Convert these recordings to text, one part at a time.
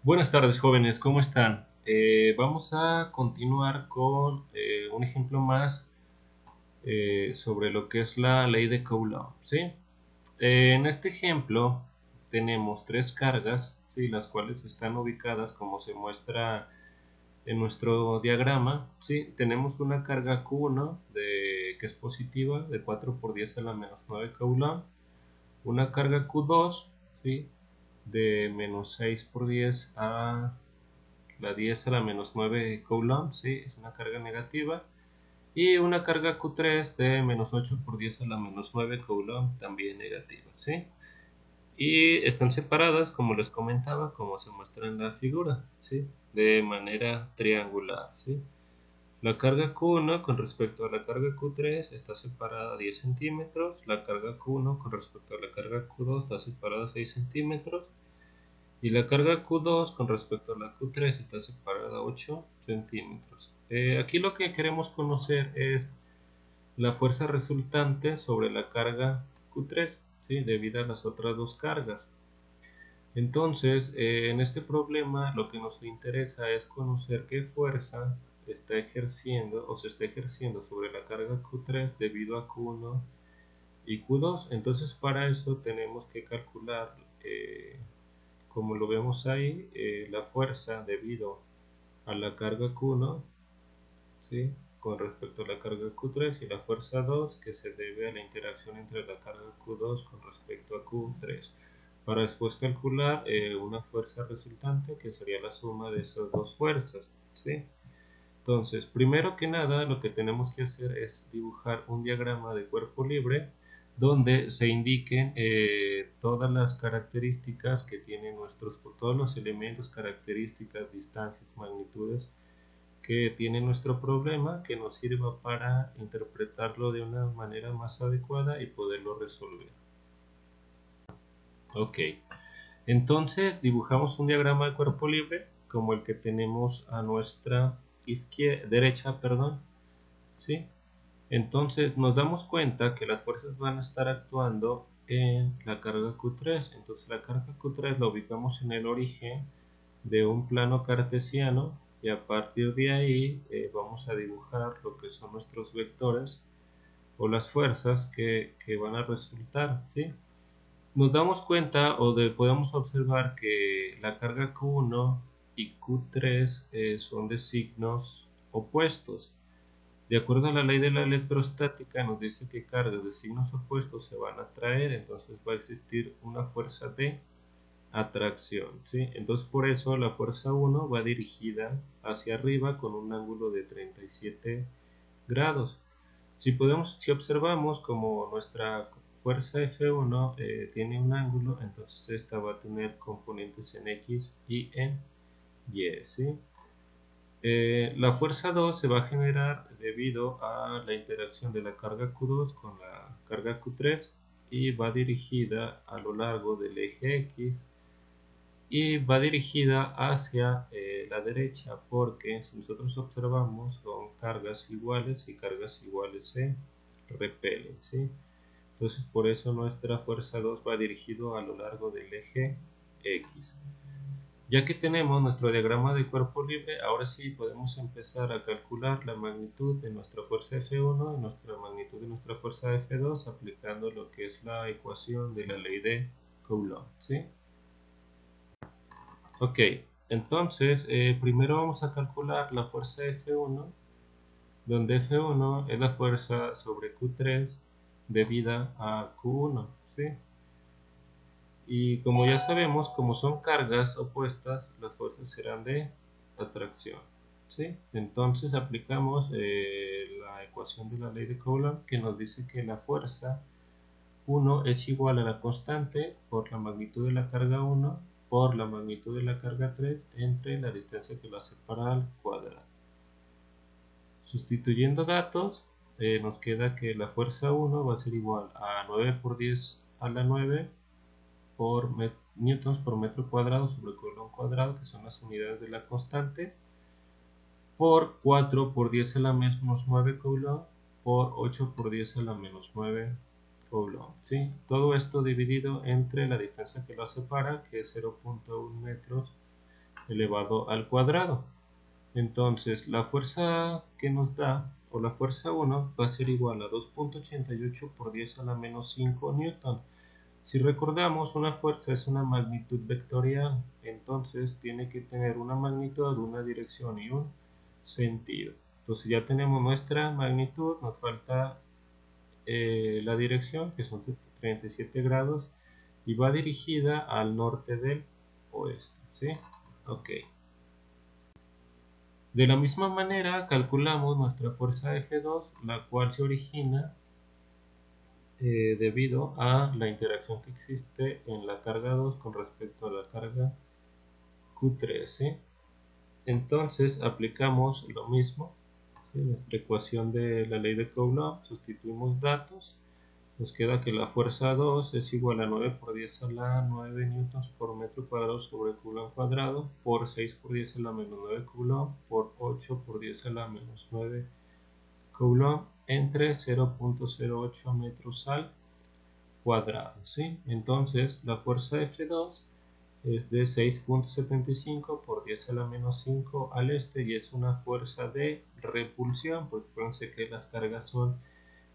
Buenas tardes, jóvenes, ¿cómo están? Vamos a continuar con un ejemplo más sobre lo que es la ley de Coulomb, ¿sí? En este ejemplo tenemos tres cargas, ¿sí? Las cuales están ubicadas como se muestra en nuestro diagrama, ¿sí? Tenemos una carga Q1 que es positiva de 4 por 10 a la menos 9 Coulomb, una carga Q2, ¿sí? De menos 6 por 10 a la 10 a la menos 9 Coulomb, ¿sí? Es una carga negativa. Y una carga Q3 de menos 8 por 10 a la menos 9 Coulomb, también negativa, ¿sí? Y están separadas, como les comentaba, como se muestra en la figura, ¿sí? De manera triangular, ¿sí? La carga Q1 con respecto a la carga Q3 está separada 10 centímetros, la carga Q1 con respecto a la carga Q2 está separada 6 centímetros, y la carga Q2 con respecto a la Q3 está separada 8 centímetros. Aquí lo que queremos conocer es la fuerza resultante sobre la carga Q3, ¿sí? Debido a las otras dos cargas. Entonces, en este problema lo que nos interesa es conocer qué fuerza está ejerciendo o se está ejerciendo sobre la carga Q3 debido a Q1 y Q2. Entonces, para eso tenemos que calcular como lo vemos ahí, la fuerza debido a la carga Q1, ¿sí? Con respecto a la carga Q3 y la fuerza 2 que se debe a la interacción entre la carga Q2 con respecto a Q3. Para después calcular una fuerza resultante que sería la suma de esas dos fuerzas, ¿sí? Entonces, primero que nada, lo que tenemos que hacer es dibujar un diagrama de cuerpo libre donde se indiquen todas las características que tienen todos los elementos, características, distancias, magnitudes que tiene nuestro problema, que nos sirva para interpretarlo de una manera más adecuada y poderlo resolver. Ok, entonces dibujamos un diagrama de cuerpo libre como el que tenemos a nuestra derecha, perdón, ¿sí? Entonces nos damos cuenta que las fuerzas van a estar actuando en la carga Q3. Entonces la carga Q3 la ubicamos en el origen de un plano cartesiano y a partir de ahí vamos a dibujar lo que son nuestros vectores o las fuerzas que van a resultar, ¿sí? Nos damos cuenta podemos observar que la carga Q1 y Q3 son de signos opuestos. De acuerdo a la ley de la electrostática nos dice que cargas de signos opuestos se van a atraer, entonces va a existir una fuerza de atracción, ¿sí? Entonces por eso la fuerza 1 va dirigida hacia arriba con un ángulo de 37 grados. Si observamos como nuestra fuerza F1 tiene un ángulo, entonces esta va a tener componentes en X y en Y, ¿sí? La fuerza 2 se va a generar debido a la interacción de la carga Q2 con la carga Q3 y va dirigida a lo largo del eje X y va dirigida hacia la derecha porque si nosotros observamos son cargas iguales y cargas iguales se repelen, ¿sí? Entonces por eso nuestra fuerza 2 va dirigido a lo largo del eje X. Ya que tenemos nuestro diagrama de cuerpo libre, ahora sí podemos empezar a calcular la magnitud de nuestra fuerza F1 y nuestra magnitud de nuestra fuerza F2 aplicando lo que es la ecuación de la ley de Coulomb, ¿sí? Ok, entonces primero vamos a calcular la fuerza F1, donde F1 es la fuerza sobre Q3 debida a Q1, ¿sí? Y como ya sabemos, como son cargas opuestas, las fuerzas serán de atracción, ¿sí? Entonces aplicamos la ecuación de la ley de Coulomb que nos dice que la fuerza 1 es igual a la constante por la magnitud de la carga 1 por la magnitud de la carga 3 entre la distancia que la separa al cuadrado. Sustituyendo datos, nos queda que la fuerza 1 va a ser igual a 9 por 10 a la 9 por newtons por metro cuadrado sobre coulomb cuadrado, que son las unidades de la constante, por 4 por 10 a la menos 9 coulomb por 8 por 10 a la menos 9 coulomb, ¿sí? Todo esto dividido entre la distancia que lo separa, que es 0.1 metros elevado al cuadrado. Entonces la fuerza que nos da, o la fuerza 1, va a ser igual a 2.88 por 10 a la menos 5 newton. Si recordamos, una fuerza es una magnitud vectorial, entonces tiene que tener una magnitud, una dirección y un sentido. Entonces ya tenemos nuestra magnitud, nos falta la dirección, que son 37 grados, y va dirigida al norte del oeste, ¿sí? Ok. De la misma manera calculamos nuestra fuerza F2, la cual se origina debido a la interacción que existe en la carga 2 con respecto a la carga Q3, ¿sí? Entonces aplicamos lo mismo, ¿sí? Nuestra ecuación de la ley de Coulomb, sustituimos datos, nos queda que la fuerza 2 es igual a 9 por 10 a la 9 newtons por metro cuadrado sobre Coulomb cuadrado por 6 por 10 a la menos 9 Coulomb por 8 por 10 a la menos 9 Coulomb entre 0.08 metros al cuadrado, ¿sí? Entonces la fuerza F2 es de 6.75 por 10 a la menos 5 al este y es una fuerza de repulsión, porque acuérdense que las cargas son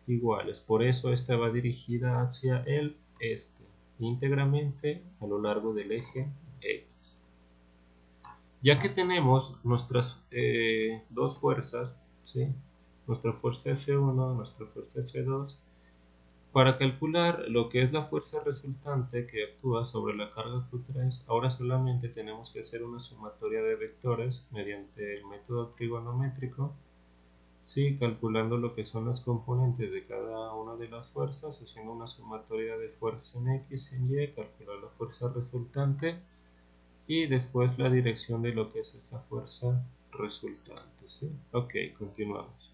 iguales, por eso esta va dirigida hacia el este, íntegramente a lo largo del eje X. Ya que tenemos nuestras dos fuerzas, ¿sí? Nuestra fuerza F1, nuestra fuerza F2, para calcular lo que es la fuerza resultante que actúa sobre la carga Q3, ahora solamente tenemos que hacer una sumatoria de vectores mediante el método trigonométrico, ¿sí? Calculando lo que son las componentes de cada una de las fuerzas, haciendo una sumatoria de fuerza en X y en Y, calcular la fuerza resultante y después la dirección de lo que es esa fuerza resultante, ¿sí? Ok, continuamos.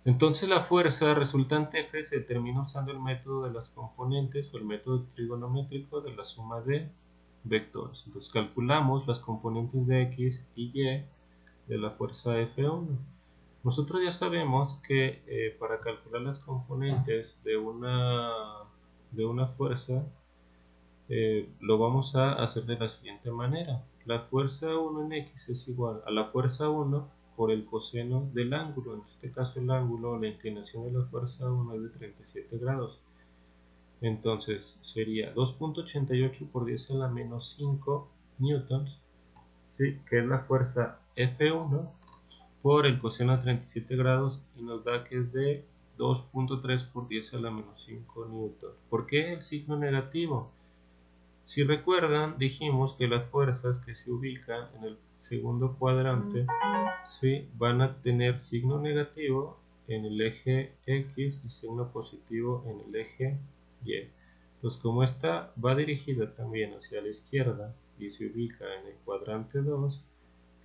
Entonces la fuerza resultante F se determina usando el método de las componentes o el método trigonométrico de la suma de vectores. Entonces calculamos las componentes de X y Y de la fuerza F1. Nosotros ya sabemos que para calcular las componentes de una fuerza lo vamos a hacer de la siguiente manera. La fuerza 1 en X es igual a la fuerza 1 por el coseno del ángulo. En este caso el ángulo, la inclinación de la fuerza 1 es de 37 grados. Entonces sería 2.88 por 10 a la menos 5 newtons, ¿sí? Que es la fuerza F1 por el coseno de 37 grados y nos da que es de 2.3 por 10 a la menos 5 newtons. ¿Por qué el signo negativo? Si recuerdan, dijimos que las fuerzas que se ubican en el segundo cuadrante, ¿sí? Van a tener signo negativo en el eje X y signo positivo en el eje Y. Entonces, como esta va dirigida también hacia la izquierda y se ubica en el cuadrante 2,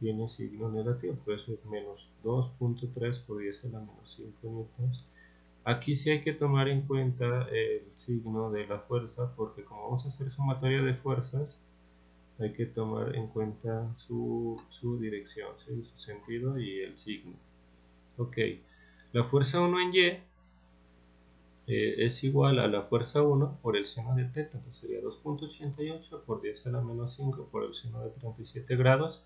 tiene signo negativo, por eso es menos 2.3 por 10 a la menos 5 newtons. Aquí sí hay que tomar en cuenta el signo de la fuerza, porque como vamos a hacer sumatoria de fuerzas, hay que tomar en cuenta su dirección, ¿sí? Su sentido y el signo. Ok, la fuerza 1 en Y es igual a la fuerza 1 por el seno de θ, entonces sería 2.88 por 10 a la menos 5 por el seno de 37 grados,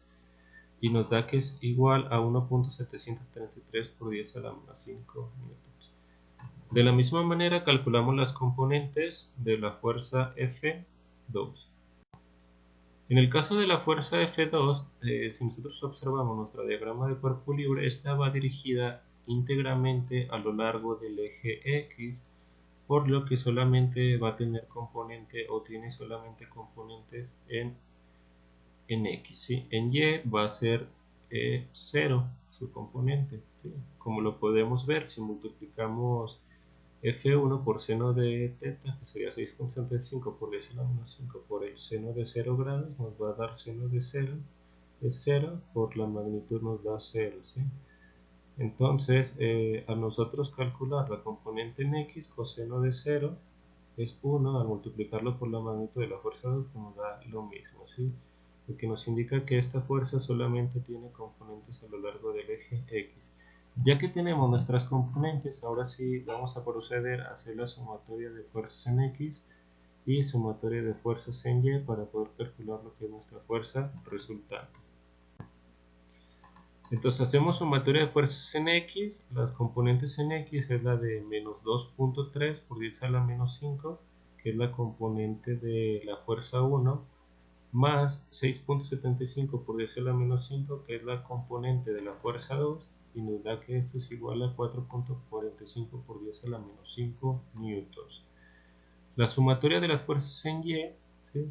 y nos da que es igual a 1.733 por 10 a la menos 5 newtons. De la misma manera calculamos las componentes de la fuerza F2. En el caso de la fuerza F2, si nosotros observamos nuestro diagrama de cuerpo libre, esta va dirigida íntegramente a lo largo del eje X, por lo que solamente va a tener componente o tiene solamente componentes en X, ¿sí? En Y va a ser 0 su componente, ¿sí? Como lo podemos ver, si multiplicamos F1 por seno de θ, que sería 6,75 por 10 a la menos 5 por el seno de 0 grados, nos va a dar seno de 0, es 0, por la magnitud nos da 0, ¿sí? Entonces, a nosotros calcular la componente en X, coseno de 0 es 1, al multiplicarlo por la magnitud de la fuerza 2 nos da lo mismo, ¿sí? Lo que nos indica que esta fuerza solamente tiene componentes a lo largo del eje X. Ya que tenemos nuestras componentes, ahora sí vamos a proceder a hacer la sumatoria de fuerzas en X y sumatoria de fuerzas en Y para poder calcular lo que es nuestra fuerza resultante. Entonces hacemos sumatoria de fuerzas en X, las componentes en X es la de menos 2.3 por 10 a la menos 5, que es la componente de la fuerza 1, más 6.75 por 10 a la menos 5, que es la componente de la fuerza 2, y nos da que esto es igual a 4.45 por 10 a la menos 5 newtons. La sumatoria de las fuerzas en Y, ¿sí?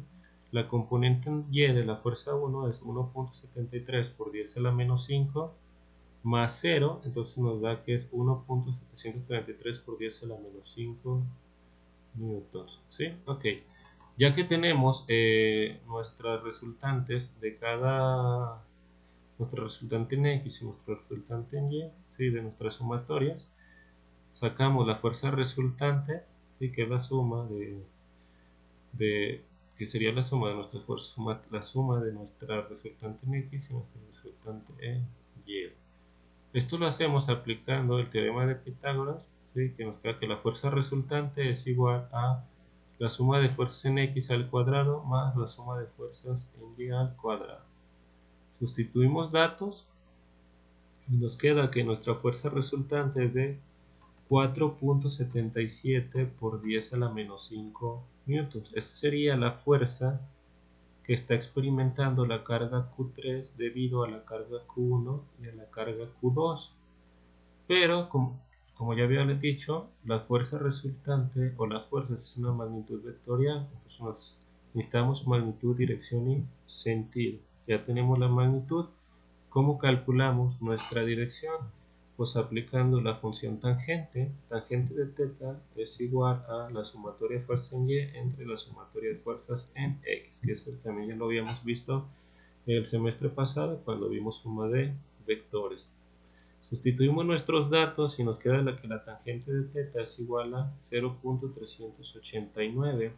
La componente en Y de la fuerza 1 es 1.73 por 10 a la menos 5 más 0, entonces nos da que es 1.733 por 10 a la menos 5 newtons, ¿sí? Ok, ya que tenemos nuestras resultantes de cada, nuestra resultante en X y nuestra resultante en Y, ¿sí? De nuestras sumatorias, sacamos la fuerza resultante, ¿sí? Que es la suma que sería la suma de nuestra fuerza, la suma de nuestra resultante en X y nuestra resultante en Y. Esto lo hacemos aplicando el teorema de Pitágoras, ¿sí? Que nos da que la fuerza resultante es igual a la suma de fuerzas en X al cuadrado más la suma de fuerzas en Y al cuadrado. Sustituimos datos y nos queda que nuestra fuerza resultante es de 4.77 por 10 a la menos 5 newtons. Esa sería la fuerza que está experimentando la carga Q3 debido a la carga Q1 y a la carga Q2. Pero, como ya había dicho, la fuerza resultante o las fuerzas es una magnitud vectorial. Entonces necesitamos magnitud, dirección y sentido. Ya tenemos la magnitud. ¿Cómo calculamos nuestra dirección? Pues aplicando la función tangente. Tangente de θ es igual a la sumatoria de fuerzas en Y entre la sumatoria de fuerzas en X, que eso también ya lo habíamos visto el semestre pasado cuando vimos suma de vectores. Sustituimos nuestros datos y nos queda que la tangente de θ es igual a 0.389.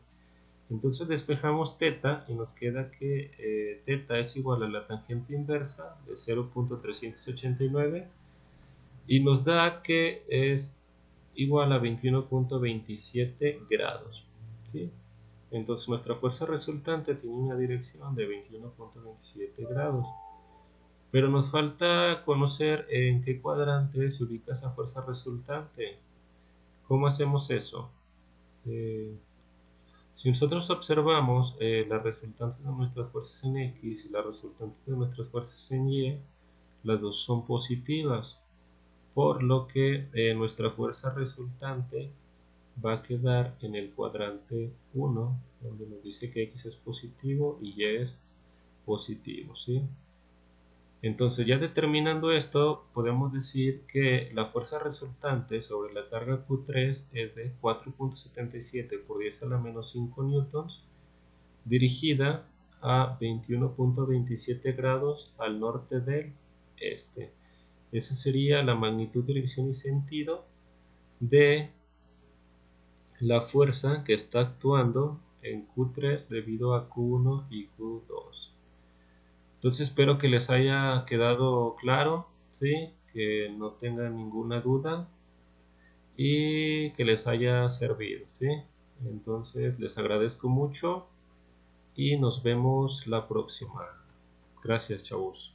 Entonces despejamos θ y nos queda que θ es igual a la tangente inversa de 0.389 y nos da que es igual a 21.27 grados, ¿sí? Entonces nuestra fuerza resultante tiene una dirección de 21.27 grados. Pero nos falta conocer en qué cuadrante se ubica esa fuerza resultante. ¿Cómo hacemos eso? Si nosotros observamos las resultantes de nuestras fuerzas en X y las resultantes de nuestras fuerzas en Y, las dos son positivas, por lo que nuestra fuerza resultante va a quedar en el cuadrante 1, donde nos dice que X es positivo y Y es positivo, ¿sí? Entonces, ya determinando esto, podemos decir que la fuerza resultante sobre la carga Q3 es de 4.77 por 10 a la menos 5 newtons, dirigida a 21.27 grados al norte del este. Esa sería la magnitud, dirección y sentido de la fuerza que está actuando en Q3 debido a Q1 y Q2. Entonces espero que les haya quedado claro, ¿sí? Que no tengan ninguna duda y que les haya servido, ¿sí? Entonces les agradezco mucho y nos vemos la próxima. Gracias, chavos.